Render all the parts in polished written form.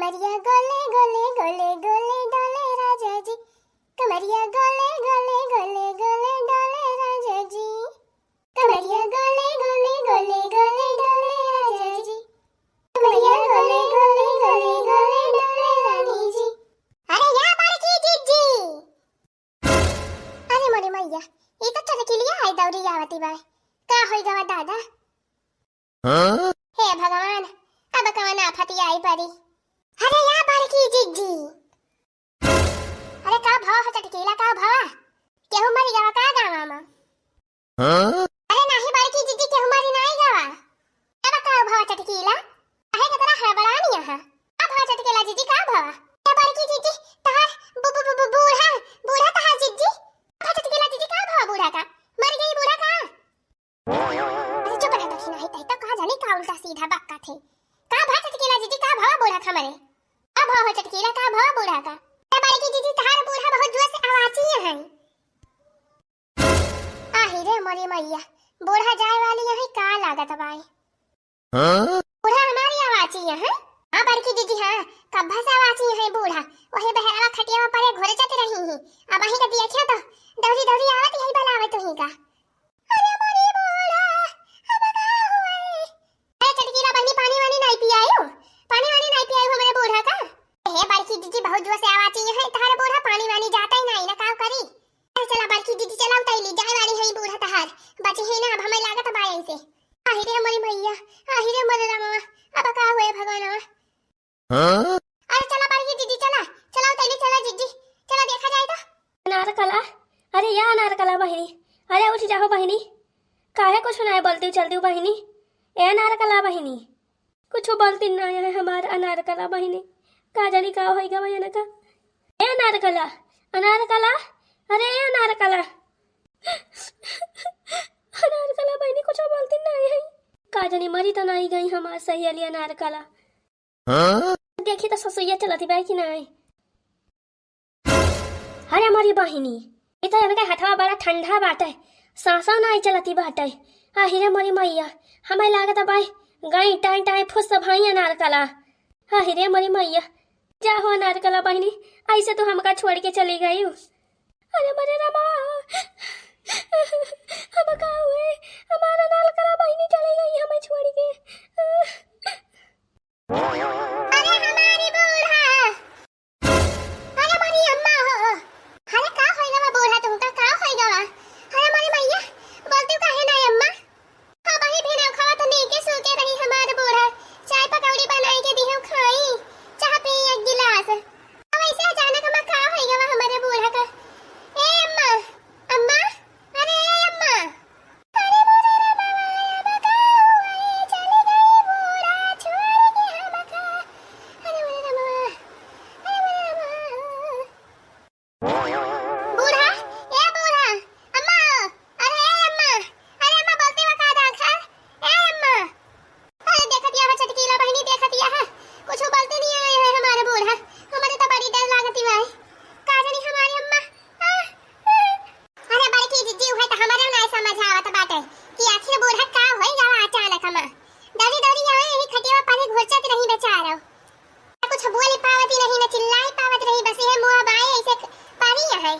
कमरिया गोले गोले गोले गोले डोले राजा जी, कमरिया गोले गोले गोले गोले डोले राजा जी, कमरिया गोले गोले गोले गोले डोले राजा जी, कमरिया गोले गोले गोले गोले डोले रानी जी। अरे या बाळकी जीजी, अरे मोरे मैया ये तो चल के लिए आई दौड़ी आवती बाय का होई गवा दादा। हे भगवान अब कवन आफत आई परी। अरे या बाळकी जीजी, अरे का भाव हो चटकीला का भावा केहू मरी गवा का गावा मा। अरे नाही बाळकी जीजी केहू मरी नाही गवा अब का भाव चटकीला आहे का तेरा हड़बड़ानी यहां अब भाव चटकीला जीजी का भावा। ए बाळकी जीजी तहार बूढ़ा बूढ़ा तहार जीजी भाव चटकीला जीजी का भाव बूढ़ा का मर गई बूढ़ा का। अरे चुप रह दक्षिणा है तो का जाने का उल्टा सीधा बक्का थे का भाव चटकीला जीजी का भाव बूढ़ा था मरे अब भाव चटकीला का भाव बूढ़ा का। ए बाळकी जीजी तहार बूढ़ा बहुत जोर से आवाज़ी है। आही रे मोरी मैया बूढ़ा जाए वाली है का लागत बाई। बूढ़ा हमारी आवाज़ी है। हां बाळकी जीजी हां कब्बा से आवाज़ी है बूढ़ा ओहे बहरावा खटिया परे घोरे जाते रही है अब ही का दिया क्या तो दौड़ी दौड़ी आवत यही बलावत ही का। अरे मोरी बूढ़ा अब का हुए। अरे चटकीला बहनी पानी वानी नहीं पियायो पानी वानी नहीं पियायो हमारे बूढ़ा का। हे बाळकी जीजी बहुत जोर से आवाज़ी है तहार बूढ़ा पानी वानी जाता ही नहीं ना का करी। अरे चला बाळकी जीजी चला उताइली जाए वाली है बूढ़ा तहार बचे है ना अब हमें लागत बाई से। आही रे मोरी मैया आही रे मोरे रामा अब का हुए भगवान। अरे चला बाळकी जीजी चला चला उताइली चला जीजी चला देखा जाए तो। अनारकला, अरे या अनारकला बहिनी, अरे उठ जाओ बहिनी काहे कुछ नहीं बोलती चलती बहिनी। ए अनारकला बहिनी कुछ बोलती नहीं है हमार अनारकला बहिनी का जानी का होएगा भैया का। ए अनारकला अनारकला अरे ए अनारकला अनारकला बहिनी कुछ बोलती नहीं है का जानी मरी तो नहीं गई हमार सहेली अनारकला। देखी तो ससुइया चलती बाई कि नहीं। अरे हमारी बहिनी इतना इनका हथवा बड़ा ठंडा बाटे सांसा नहीं चलती बाटे। आहिरे मोरी मैया हमें लागत बाई गई टाई टाई फुस भाई अनारकला। आहिरे मोरी मैया जाहो अनारकला बहिनी ऐसे तो हमका छोड़ के चली गई। अरे मरे रमा हम का हुए हमारा अनारकला बहिनी चली गई हमें छोड़ के। अरे हमारी बूढ़ा अरे मोरी अम्मा हो अरे का होएगा वा बूढ़ा तुमका का होएगा वा। अरे मोरी मैया बोलती काहे ना अम्मा हां बही भेना खावा तो नहीं के सो के रही हमारे बूढ़ा चाय पकौड़ी बनाई के दी हम खाई चाह पी एक गिलास अब ऐसे अचानक में का होएगा वा हमारे बूढ़ा का। ए अम्मा अम्मा अरे अम्मा अरे मोरे रमा अब का हुए चली गई बूढ़ा छोड़ के हमका। अरे मोरे रमा बूढ़ा ए बूढ़ा अम्मा अरे अम्मा अरे अम्मा बोलते वका दाखा ए अम्मा। अरे देखत या चटकीला बहनी देखत या कुछ बोलते नहीं आए है हमारे बूढ़ा हमारे तो बड़ी डर लागती है का जानी हमारी अम्मा। अरे बाळकी जीजी है तो हमारे नहीं समझ आवत बाटे कि आखिर बूढ़ा का होई गवा अचानक में दौड़ी दौड़ी आवे यही खटिया पानी घुरचत रही बेचारा कुछ बोल पावत नहीं ना चिल्लाई पावत रही बस ये मुंह बाए ऐसे पानी है।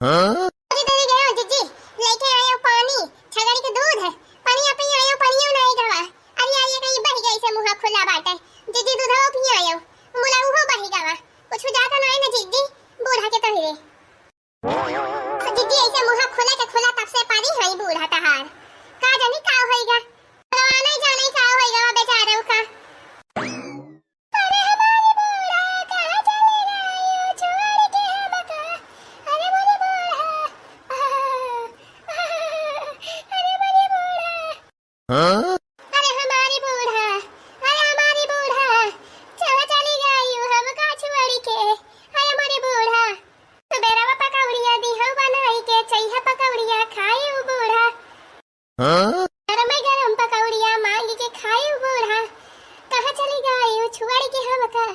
दौड़ी दौड़ी गए जीजी लेके आयो पानी छगड़ी के दूध है पानी पे आयो पानी नहीं गवा। अरे यार ये कहीं बह गई से मुंह खुला बाटे जीजी दूध हो पी आयो मुला वो बह गवा कुछ जाता नहीं ना जीजी बूढ़ा के तहिरे जीजी ऐसे मुंह खुला के खुला तब से पानी है बूढ़ा तहार का जानी का होएगा भगवान ही जाने का होएगा बेचारे का। अरे हमारे बूढ़ा कहां चले गए छोड़ के हमका। अरे मोरे बूढ़ा अरे मोरे बूढ़ा अरे हमारी बूढ़ा अरे हमारी बूढ़ा चली गई हमका छोड़ के। अरे मोरे बूढ़ा सुबेरा पकौड़िया दी हम बनाई के चाहिए पकौड़िया खाए बूढ़ा। गरम गरम पकौड़िया मांग के खाए बूढ़ा कहाँ चली गई छोड़ के हमका।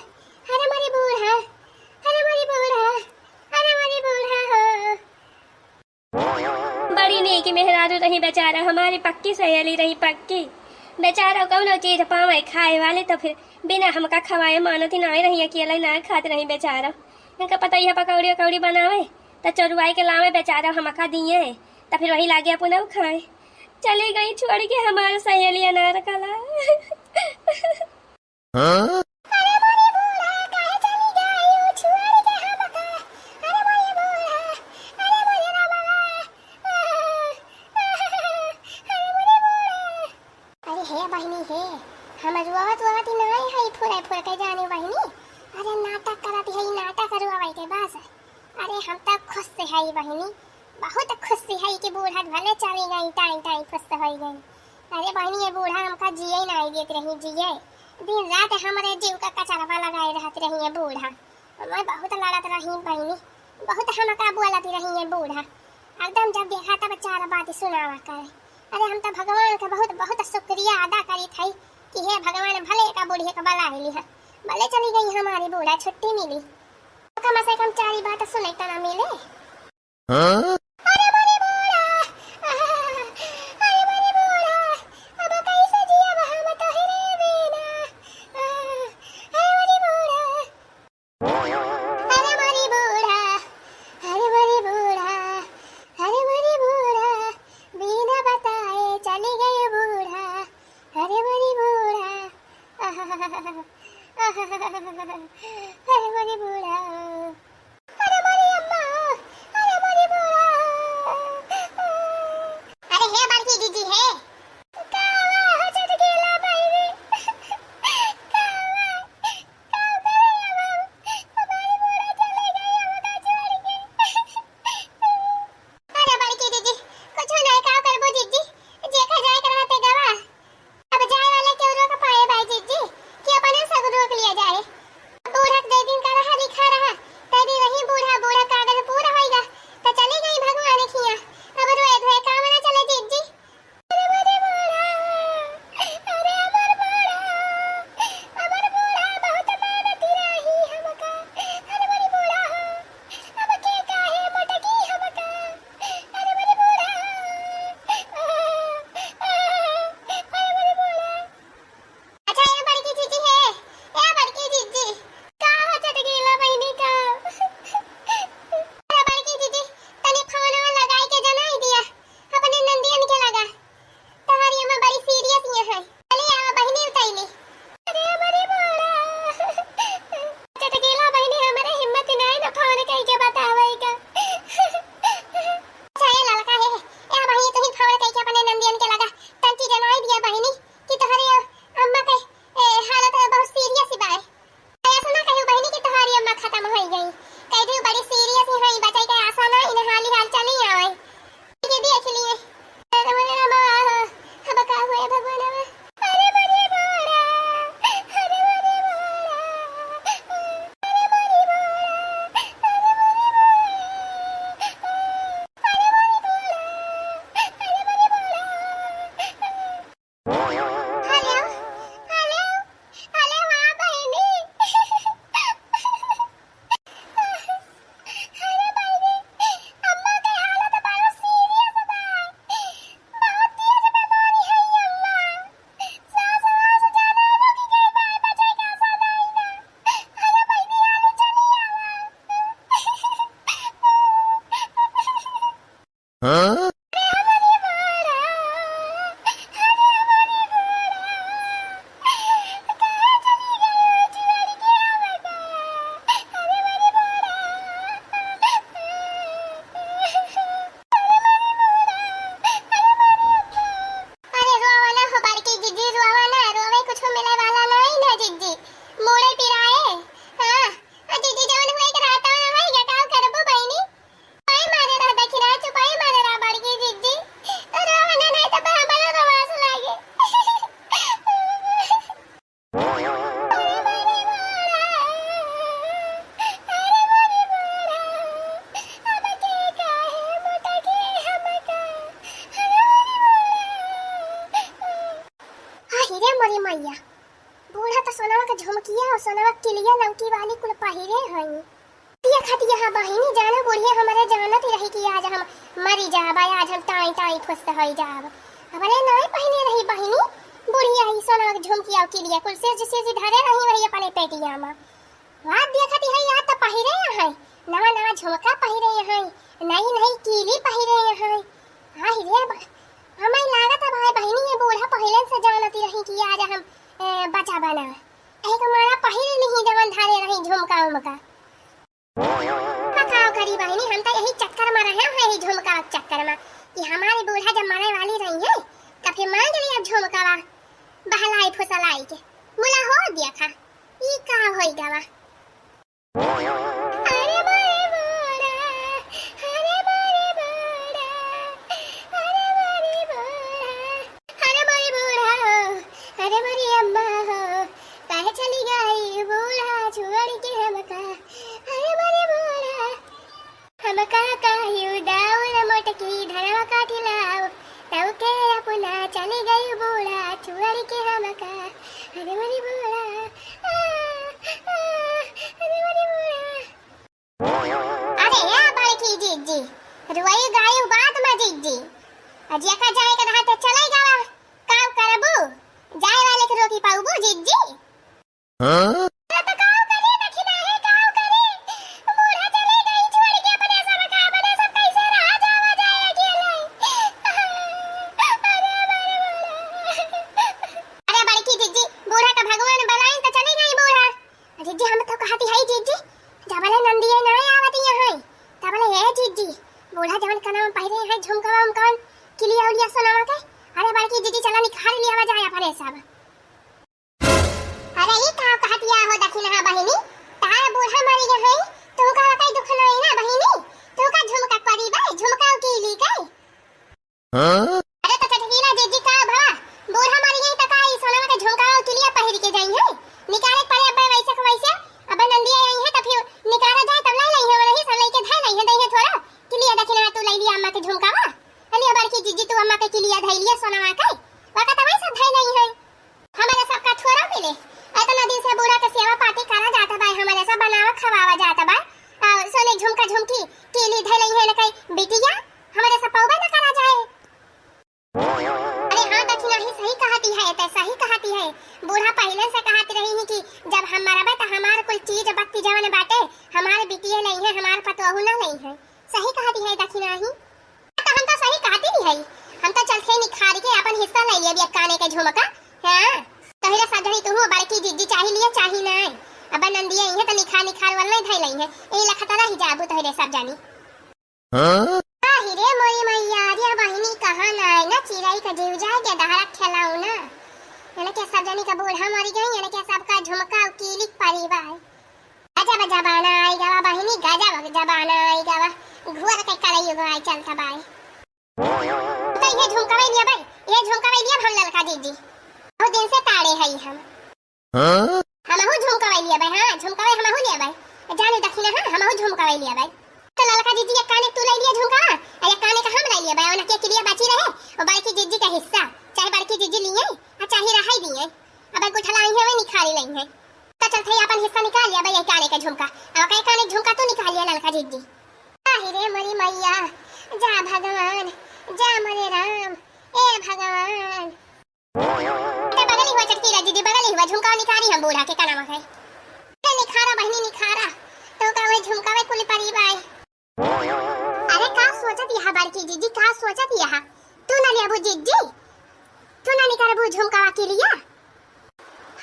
अरे मोरे बूढ़ा अरे मोरे बूढ़ा अरे मोरे बूढ़ा हो। बड़ी नेकी मेहरारू रही बेचारा हमारी पक्की सहेली रही पक्की बेचारा कौनो चीज पावे खाए वाले तो फिर बिना हमका खवाए मानत ही नहीं रही अकेले ना खाते रही बेचारा। इनका पता ही है पकौड़ी उकौड़ी बनावे तो चोरुआई के लावे बेचारा हमका दिए तो फिर वही लागे अपन खाए। चली गई छोड़ के हमारे सहेली अनार कला। हम तो खुश से है बहिनी, बहुत खुश से है कि बूढ़ा भले चली गई टाइम टाइम खुश हो गई। अरे बहिनी ये बूढ़ा हमका जिए नहीं देख रही जिए, दिन रात हमारे जीव का कचरवा लगाए रहते रही है बूढ़ा। मैं बहुत लड़त रही बहिनी, बहुत हमका बोलत रही है बूढ़ा, एकदम जब देखा तब चार बात सुनावा करे। अरे हम तो भगवान का बहुत बहुत शुक्रिया अदा करी थी कि हे भगवान भले का बूढ़े का बला है, भले चली गई हमारी बूढ़ा, छुट्टी मिली कम से कम चारी बात सुने तो ना मिले। अरे मरी बूढ़ा, अरे मरी बूढ़ा, अब कैसे जिया हम तो हिरे बिना। अरे मरी बूढ़ा, अरे मरी बूढ़ा, अरे मरी बूढ़ा, अरे मरी बूढ़ा, बिना बताए चली गई बूढ़ा। अरे मरी बूढ़ा, अरे मरी बूढ़ा, अरे मरी अम्मा, अरे मरी बूढ़ा। अरे हे बड़की दीदी है कावा हो चट गेला बाईरे, कावा काव करे अब हमारी बूढ़ा चले गई हमका छोड़ के। अरे बड़की दीदी कुछ नहीं का करबो दीदी, जेका जाए करते गवा अब जाए वाले क्यों रोक पाए भाई दीदी कि अपने सब रोक लिया जाए। बूढ़ा दे दिन का रहा दिखा रहा तभी रही बूढ़ा बूढ़ा कागज पूरा होएगा तो चली गई भगवान खिया, अब रोए धोए काम ना चले दीदी। अरे मेरे बूढ़ा, अरे अमर बूढ़ा, अमर बूढ़ा बहुत मेहनती रही हमका। अरे मेरी बूढ़ा अब के काहे मटकी हमका। अरे मेरी बूढ़ा, अरे मेरी बूढ़ा। अच्छा ये बड़की दीदी है, ये बड़की दीदी का हो चट गेला बहिनी का। अरे बड़की दीदी तनी फोन लगाई के जनाई दिया अपने नंदियन के लगा, तुम्हारी अम्मा बड़ी सीरियस ये है, चली आ बहिनी उताइली। अरे हमारी बूढ़ा चट गेला बहिनी, हमारे हिम्मत नहीं ना फोन कई के बतावे का। अच्छा ये लड़का है ए बहिनी तू ही फोन कई के अपने नंदियन के लगा तंती जनाई दिया बहिनी कि तुम्हारी अम्मा के हालत बहुत सीरियस बा। ऐसा ना कहू बहिनी कि तुम्हारी अम्मा खत्म हो गई, कह दू बड़ी सीरियस है बचाई के आशा ना इन हाली हाल चली आवे ये देख लिए। अरे मेरे अम्मा अब का हुए भगवान। अरे मेरी बूढ़ा, अरे मेरी बूढ़ा, अरे मेरी बूढ़ा, अरे मेरी बूढ़ा, अरे मेरी बूढ़ा, अरे मेरी बूढ़ा। हेलो हेलो हेलो हाँ बहिनी। अरे बहिनी अम्मा के हालत बहुत सीरियस बा, बहुत तेज बीमारी है अम्मा, सांस वास जाना रुक गई बा, बचे का सा नहीं ना। अरे बहिनी हाले चली आवा। अरे हमारी बूढ़ा, अरे हमारी बूढ़ा, कहाँ चली गई जुआरी के आवता। अरे मेरी बूढ़ा, अरे रोवा ना हो बड़की दीदी, रोवा ना, रोवे कुछ मिले वाला नहीं ना दीदी, मोड़े पिराए। हाँ दीदी जवन हुए के रहता ना भाई गटाव करबो बहिनी, पाई मारे रह देखी रह चुपाई मारे रह बड़की दीदी, रोवा ना नहीं तो हमारा रवास लागे। अरे मेरी बूढ़ा, अरे मेरी बूढ़ा, अब के काहे मटकी हमका। अरे मेरी बूढ़ा, हीरे मोरी मैया बूढ़ा तो सोनवा का झुमकिया और सोनवा किलिया लौकी वाली कुल पहिरे हई। तिया खटिया हा बहिनी जाना बुढ़िया हमारे जानत रही कि आज हम मरी जाब, आज हम टाई टाई खुश होई जाब। हमारे नहीं पहिने रही बहिनी बुढ़िया ही सोना के झुमकी आउ के लिए कुल से धरे रही वही अपने पेटिया में वाह देखती है यार तो पहिरे है नवा नवा झुमका पहिरे है नहीं नहीं कीली पहिरे है हां रे हमें लागत है भाई बहनी ये बूढ़ा पहले से जानती रही कि आज हम बचा बना एक हमारा पहिरे नहीं जवन धारे रही झुमका उमका बताओ करी बहनी हम तो यही चक्कर में रहे हैं ही झुमका चक्कर में कि हमारी बूढ़ा जब मरने वाली रही है तब फिर मांग लिया झुमका बहलाई फुसलाई के बोला हो दिया था ई का होई गवा अरे बड़े बड़ा अरे बड़े बड़ा अरे बड़े बड़ा अरे बड़े बूढ़ा अरे बड़ी अम्मा हो कहे चली गई बूढ़ा छोड़ के हमका अरे बड़े बूढ़ा हमका कहियो दाऊ मोटकी धरवा काटी लाओ तब के अपना चली गई बूढ़ा छोड़ के हमका अरे बड़ी बूढ़ा अरे या बाकी जीजी रुई गायु बात में जीजी अजिया का जाए का रहा तो चले गावा काम करबू जाए वाले के रोकी पाऊबू जीजी हां तो काम करे दखिना है काम करे बूढ़ा चले गई छोड़ के अपने सब का बने सब कैसे रहा जावा जाए अकेले अरे बड़की जीजी बूढ़ा का भगवान बनाई तो चली गई बूढ़ा जीजी हम तो कहती है जीजी जबले नंदी है ना आवती है तबले है जीजी बूढ़ा जवन कना में पहिरे है झुमका उमकन किलिया उलिया सोनावा के अरे बड़की जीजी चला निखार लिया जाए अपने सब अरे ये का कहतिया हो दखिना बहिनी तार बूढ़ा मरी गए है तो का कई दुख नहीं ना बहिनी तो का झुमका करी बे झुमका किली के हां अरे तो चटकीला जीजी का भा बूढ़ा मरी गई त का ई सोनावा के झुमका किलिया पहिर के जाई है निकाले पड़े अब वैसे को वैसे अब नंदी आई है तो फिर निकाला जाए तब लाई है वही सब लेके धाई लाई है दही थोड़ा किलिया दखिना तू लाई लिया अम्मा के झुमकावा अलिया बड़की जीजी तू अम्मा के किलिया धाई लिया सोनावा के वाका तब सब धाई लाई है हमारे सब का थोड़ा मिले इतना दिन से बूढ़ा के सेवा पाती करा जाता भाई हमारे सब बनावा खवावा जाता बा सोने झुमका झुमकी किली धाई लाई है न कई बिटिया हमारे सब पौबा न करा जाए अरे हां दखिना ही सही कहती है तो सही कहती है बूढ़ा पहले से कहती रही है कि जब हम मरबे तो हमार कोई चीज बत्ती जवन बाटे हमार बिटिया नहीं है हमार पतोहू ना नहीं है सही कहती है दखिना ही तो हम तो सही कहती नहीं है हम तो चलखे निखार के अपन हिस्सा ले लिए काने के झुमका हां तहिरा साधनी तू बड़की जिद्दी चाही लिए चाही ना अब नंदिया है तो निखार वाला नहीं धई लई है ए लखतरा ही जाबू तहिरे सब जानी हां हीरे मोरी मैया रे बहिनी कहां ना है ना चिराई का जीव जाए के दहरा खेलाऊ ना यानी के सब जानी का बूढ़ा मरी गई यानी के सबका झुमका कीलिक परिवार गजब जबाना आई गवा बहिनी गजब जबाना आई गवा घुर के करई गो आई चलता बाई तो ये झुमका लिया भाई ये झुमका लिया हम ललका दीदी बहुत दिन से ताड़े है हम हां हमहु झुमका लिया भाई हां झुमका हमहु लिया भाई जाने दखिना हां हमहु झुमका लिया भाई तो ललका दीदी एक काने तू ले लिया झुमका और एक काने का हम ले लिया भाई उनके के लिए बची रहे और बड़की दीदी का हिस्सा चाहे बड़की दीदी लिए और चाहे रहाई दिए अब गुठला आई है वे निखारी लई है तो चलते अपन हिस्सा निकाल लिया भाई काने का झुमका और कई काने झुमका तो निकाल लिया ललका दीदी रे मरी मैया जा भगवान जा मरे राम ए भगवान ते बगली हुआ चटकी रा दीदी बगली हुआ झुमका निखारी हम बूढ़ा के काना में है ते निखारा बहनी निखारा तो का वे झुमका वे कुल परिवार अरे का सोचत यहा बड़की दीदी का सोचत यहा तू ना लिया बु दीदी तू ना निकाल बु झुमका के लिया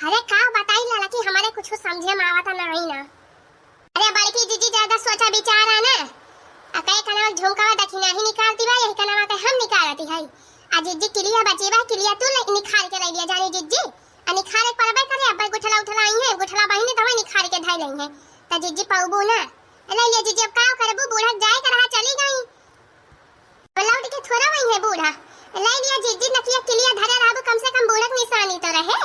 अरे का बताई लाला कि हमारे कुछ समझे में आवता नहीं ना अरे बड़की दीदी ज्यादा सोचा विचारा ना अकई कना झुमका दखिना ही निकालती बा यही कना के हम निकालती है आ दीदी के लिए बचेबा के लिए तू निकाल के ले लिया जानी दीदी आ निकाल के परबे करे अब गुठला उठला आई है गुठला बहिनी तब निकाल के धाई लई है त दीदी पाऊबो ना ले लिया दीदी अब का करबू बूढ़ा जाए कर रहा चली गई लौट के थोड़ा वही है बूढ़ा ले लिया दीदी नकिया के लिए धरे रहबू कम से कम बूढ़ा निशानी तो रहे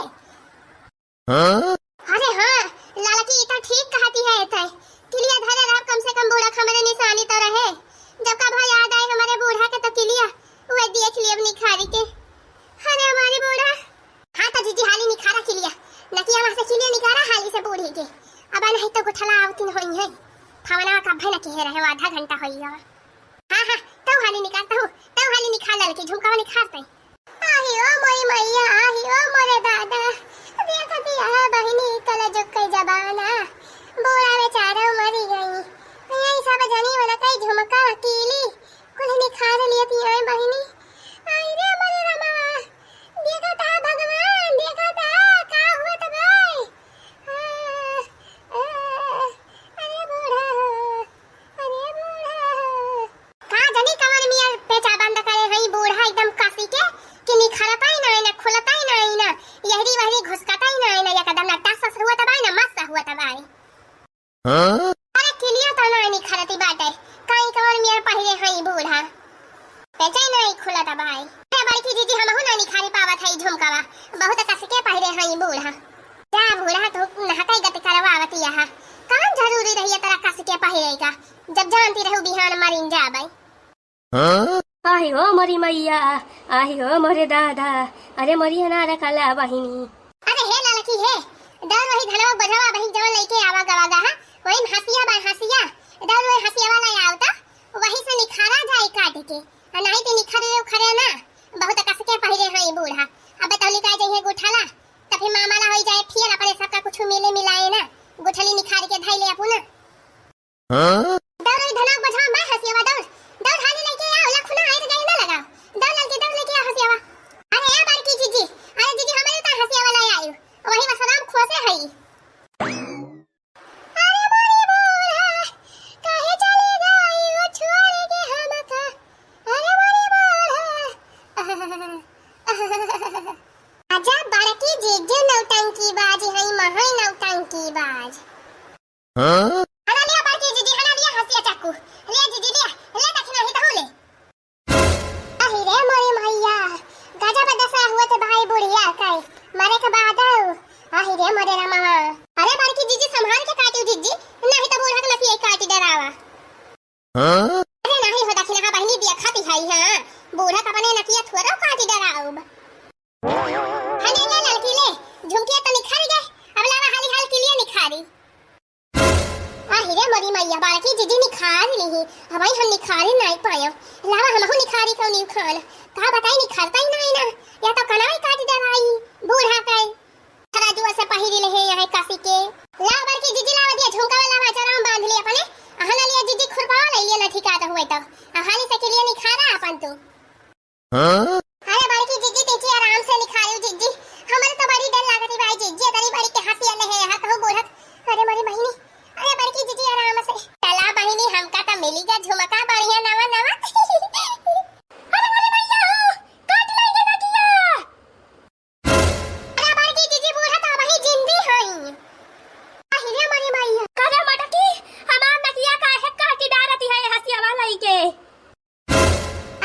हां अरे हां लाला की इतना ठीक कहती है एतै किलिया धरे रह कम से कम बूढ़ा हमारे निशानी तो रहे जब का भाई याद आए हमारे बूढ़ा के तो किलिया वो देख लिए अब निखारी के अरे हमारे बूढ़ा हां तो दीदी हाली निखारा किलिया नकिया वहां से किलिया निखारा हाली से बूढ़ी के अब नहीं तो गुठला आवती होई है खाना का भय न कह रहे आधा घंटा होई हां हां तो हाली निकालता हूं तो हाली निकाल ले के झुमका निखारते आही ओ मोरी मैया आही ओ मोरे दादा देखा दिया बहिनी कल जुक जबाना बूढ़ा बेचारा मरी गई यही सब जनी वाला कई झुमका कीली कुल निखार लिया थी आई बहिनी आई रे मोरे रामा देखा था भगवान देखा था का हुआ तब अरे बूढ़ा का जनी कवन मिया पेचा बंद करे हई बूढ़ा एकदम कसी के कि निखरता ही ना खुलता ही ना यहरी वहरी घुसकता ही ना या कदम ना टस हुआ तब ना मस्त हुआ तब अरे किलिया तो ना निखरती बाटे काई कवन मिया पहले हई बूढ़ा पेचा नहीं खुला तब अरे बड़की जीजी हमहु ना निखारी पावत हई झुमकावा बहुत कस के पहले हई बूढ़ा जा बूढ़ा तो नहकाई गति करवावती यहा कान जरूरी रही तेरा कस के पहले का जब जानती रहू बिहान मरिन जाबई आही हो मोरी मैया आही हो मोरे दादा अरे मोरी अनार कला बहिनी अरे हे ललकी हे दर वही धनवा बजवा बही जवन लेके आवा गवागा हा वही हसिया बा हसिया दर वही हसिया वाला आवता वही से निखारा जाए काट के नहीं ते निखरे खरे ना बहुत कस के पहले हई बूढ़ा अब तौली का जइहे गुठाला त फिर मामाला होई जाए फिर अपने सबका कुछ मिले मिलाए ना गुठली निखार के धइले अपुना दर धनवा बजवा बा हसिया दौड़ दौड़ हाले लेके आओ लखुना आए तो जाए ना लगाओ दौड़ लेके आ हसिया अरे ए बारकी जीजी अरे जीजी हमारे ता हसिया वाला आई वही वसलाम खोसे हई अरे मोरी बूढ़ा काहे चली गई वो छोड़ के हमका अरे मोरी बूढ़ा आजा बड़की जीजी नौटंकी बाज हई महई नौटंकी बाज हना लिया बड़की जीजी हना लिया हसिया चाकू ले जीजी ले दक्षिणा ही तो ले अहि रे मोरी मैया गजब दशा हुआ तो भाई बुढ़िया कई मरे के बाद आही रे मोरे रामा अरे बड़की जीजी संभाल के काटियो जीजी नहीं तो बूढ़ा के लकी काटी डरावा अरे नहीं हो दक्षिणा बहिनी दिया खाती है हां बूढ़ा का बने नकिया थोड़ा काटी डराओ हने ले लड़की ले झुमकिया तो निखारी गए अब लावा हाली हाल के लिए निखारी आही रे मोरी मैया बड़की जीजी निखार ली हमारी हम निखारी नहीं पाया लावा हमहु निखारी को नी खान का बताई निखारता ही नहीं ना या तो कनाई काटी डराई बूढ़ा कई तराजुआ से पहिरी ले है यहां कासी के लावर की जीजी लावा दिया झुमका वाला माचराम बांध लिया अपने अहना लिया जीजी खुरपावा ले लिया न ठिकाता हुए तो अहाली से के लिए निखारा अपन तू अरे बड़की जीजी तेजी आराम से निखारियो जीजी हमरे तो बड़ी डर लागती भाई जीजी तेरी बड़ी के हंसी ले है यहां कहू बूढ़ा अरे मोरी बहिनी अरे बड़की जीजी आराम से चला बहिनी हमका तो मिली जा झुमका बढ़िया नवा नवा अरे मोरी भैया काट लेंगे ना किया अरे बड़की जीजी बूढ़ा तो वही जिंदी हई आही रे मोरी भैया करे मटकी हमार नकिया काहे काटी डारती है हसिया वाला ही के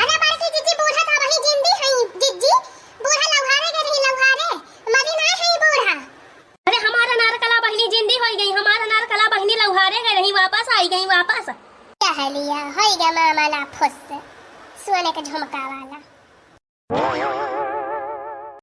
अरे बड़की जीजी बूढ़ा तो वही जिंदी हई जीजी बूढ़ा लवहारे के नहीं लवहारे मरी ना है बूढ़ा अरे हमारा नारकला बहिनी जिंदी हो गई हमारा नारकला बहिनी लवहारे गई रही वापस आई गई वापस क्या लिया होई गा मामा ला फुस सोने का झुमका वाला